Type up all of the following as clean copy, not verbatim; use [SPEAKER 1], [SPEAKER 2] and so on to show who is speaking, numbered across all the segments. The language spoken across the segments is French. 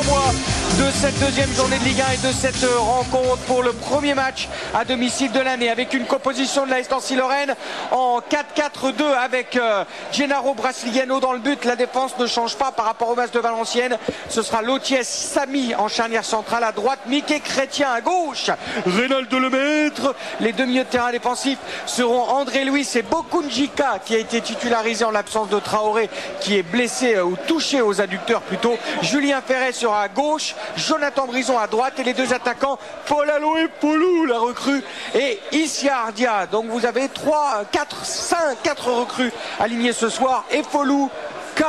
[SPEAKER 1] l'envoi de cette deuxième journée de Ligue 1 et de cette rencontre pour le premier match à domicile de l'année, avec une composition de la Nancy-Lorraine en 4-4-2 avec Gennaro Brasiliano dans le but. La défense ne change pas par rapport au match de Valenciennes. Ce sera Lotiès Samy en charnière centrale à droite, Mickey Chrétien à gauche, Reynald Lemaître. Les deux milieux de terrain défensifs seront André Louis et Bokunjika, qui a été titularisé en l'absence de Traoré, qui est blessé ou touché aux adducteurs plutôt. Julien Ferret sera à gauche, Jonathan Brison à droite et les deux attaquants Paul Aloé Polou, la recrue, et Isia Ardia. Donc vous avez 4 recrues alignées ce soir, et Folou, K,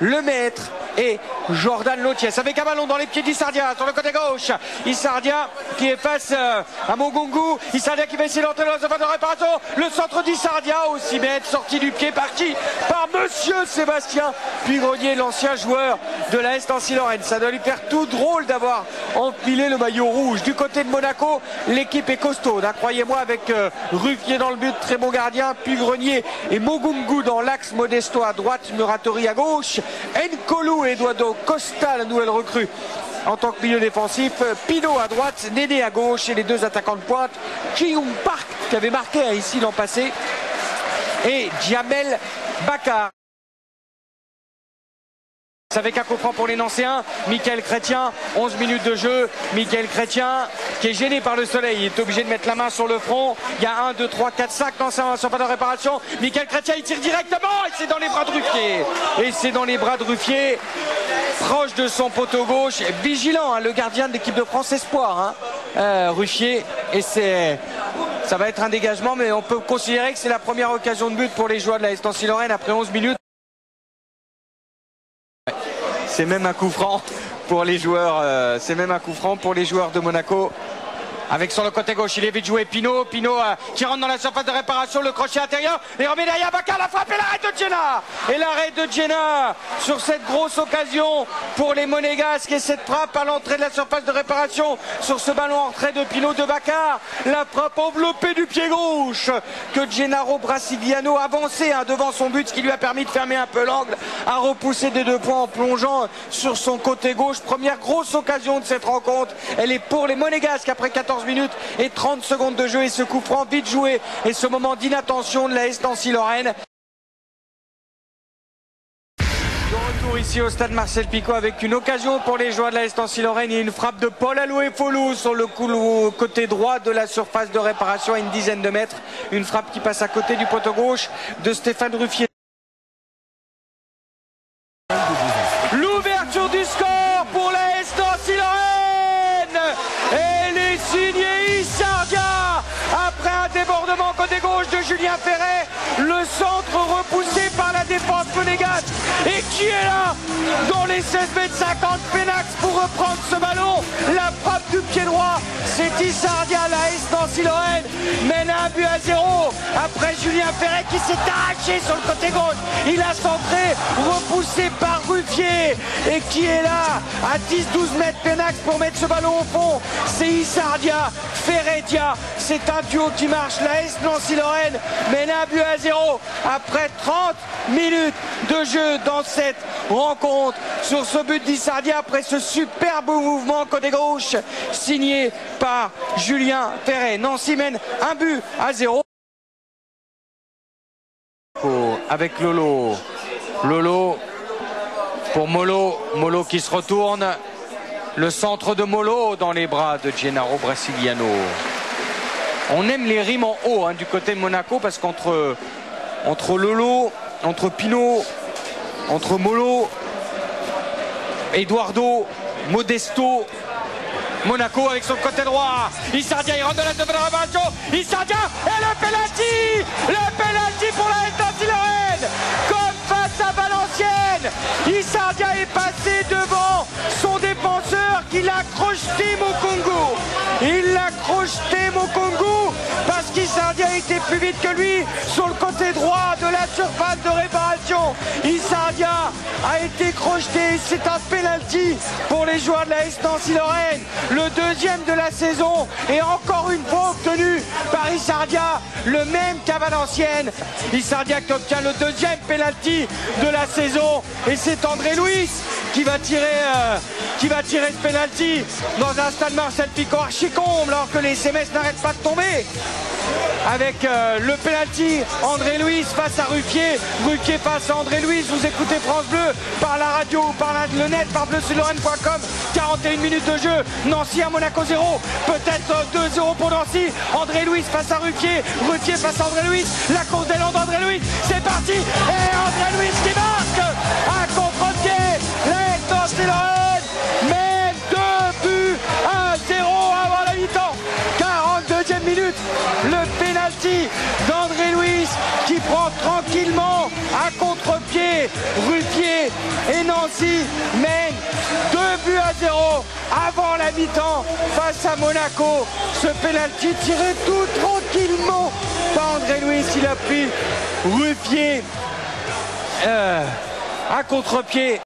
[SPEAKER 1] Lemaître et Jordan Lotiès, avec un ballon dans les pieds d'Issardia sur le côté gauche. Issardia qui est face à Mogungu. Issardia qui va essayer d'entrer dans la surface de réparation. Le centre d'Issardia au 6 mètres, sorti du pied parti par monsieur Sébastien Puy-Grenier, l'ancien joueur de la Nancy-Lorraine. Ça doit lui faire tout drôle d'avoir empilé le maillot rouge. Du côté de Monaco, l'équipe est costaude, hein, croyez-moi, avec Ruffier dans le but, très bon gardien, Puy-Grenier et Mogungu dans l'axe, Modesto à droite, Muratori à gauche, Nkolou et Eduardo Costa, la nouvelle recrue en tant que milieu défensif, Pino à droite, Néné à gauche et les deux attaquants de pointe, Ji-Young Park qui avait marqué ici l'an passé et Djamel Bakar. Avec un coup franc pour les Nancéens, Michael Chrétien, 11 minutes de jeu. Michael Chrétien qui est gêné par le soleil, il est obligé de mettre la main sur le front. Il y a 1, 2, 3, 4, 5 Nancéens sur pas de réparation. Michael Chrétien, il tire directement et c'est dans les bras de Ruffier. Et c'est dans les bras de Ruffier, proche de son poteau gauche, vigilant, hein, le gardien de l'équipe de France Espoir, hein, Ruffier. Et ça va être un dégagement, mais on peut considérer que c'est la première occasion de but pour les joueurs de la Nancy-Lorraine après 11 minutes. C'est même un coup franc pour les joueurs. De Monaco. Avec sur le côté gauche, il est vite joué Pino. Pino qui rentre dans la surface de réparation, le crochet intérieur. Et remet derrière Bakar, la frappe et l'arrêt de Djenna. Et l'arrêt de Djenna sur cette grosse occasion pour les Monégasques. Et cette frappe à l'entrée de la surface de réparation sur ce ballon en retrait de Pino de Bakar. La frappe enveloppée du pied gauche que Gennaro Brasiliano avançait, hein, devant son but, ce qui lui a permis de fermer un peu l'angle, a repoussé des 2 points en plongeant sur son côté gauche. Première grosse occasion de cette rencontre. Elle est pour les Monégasques après 14 minutes et 30 secondes de jeu, et ce coup franc vite joué et ce moment d'inattention de la Nancy-Lorraine. De retour ici au stade Marcel Picot avec une occasion pour les joueurs de la Nancy-Lorraine et une frappe de Paul Aloé Folou sur le côté droit de la surface de réparation à une dizaine de mètres. Une frappe qui passe à côté du poteau gauche de Stéphane Ruffier. L'ouverture du score pour la Nancy-Lorraine. Elle est signée Issardia après un débordement côté gauche de Julien Ferret. Le centre repoussé par la défense monégasque. Et qui est là dans les 16 mètres 50 Pénax pour reprendre ce ballon. La frappe du pied droit, c'est Issardia. La Nancy-Lorraine mène 1-0 après Julien Ferret qui s'est arraché sur le côté gauche. Il a centré, repoussé par Ruffier. Et qui est là à 10-12 mètres Pénax pour mettre ce ballon au fond. C'est Issardia, Ferretia. C'est un duo qui marche. La Nancy-Lorraine mène 1-0 après 30 minutes de jeu dans cette rencontre. Sur ce but d'Issardia, après ce superbe mouvement côté gauche signé par Julien Ferret. Nancy mène 1-0. Avec Lolo. Lolo pour Molo. Molo qui se retourne. Le centre de Molo dans les bras de Gennaro Brasiliano. On aime les rimes en haut, hein, du côté de Monaco, parce qu'entre Lolo, entre Pino, entre Molo, Eduardo, Modesto, Monaco avec son côté droit. Issardia, il rentre dans la surface de réparation. Issardia et le penalty pour la Nancy-Lorraine. Comme face à Valenciennes, Issardia est passé devant son défenseur qui l'a crocheté Mokungu. Il l'a crocheté Mokungu parce qu'Issardia était plus vite que lui sur le côté droit de la surface de réparation. Issardia a été crocheté. C'est un penalty pour les joueurs de la S Nancy-Lorraine. Le deuxième de la saison et encore une fois obtenu par Issardia, le même qu'à Valenciennes. Issardia qui obtient le deuxième penalty de la saison et c'est André Louis qui va tirer ce penalty dans un stade Marcel Picot archi-comble alors que les SMS n'arrêtent pas de tomber. Avec le penalty, André Louis face à Ruffier, Ruffier face à André Louis. Vous écoutez France Bleu par la radio ou par le net, par bleu-sud-lorraine.com. 41 minutes de jeu, Nancy à Monaco 0, peut-être 2-0 pour Nancy. André Louis face à Ruffier, Ruffier face à André Louis, la course d'élan d'André Louis, c'est parti, et André Louis qui marque à contre-pied, la Nancy-Lorraine mène 2 buts à 0 avant la mi-temps. 42e minute, le penalty d'André Louis qui prend tranquillement à contre-pied Ruffier et Nancy mène 2 buts à 0 avant la mi-temps face à Monaco. Ce penalty tiré tout tranquillement par André Louis, il a pris Ruffier à contre-pied.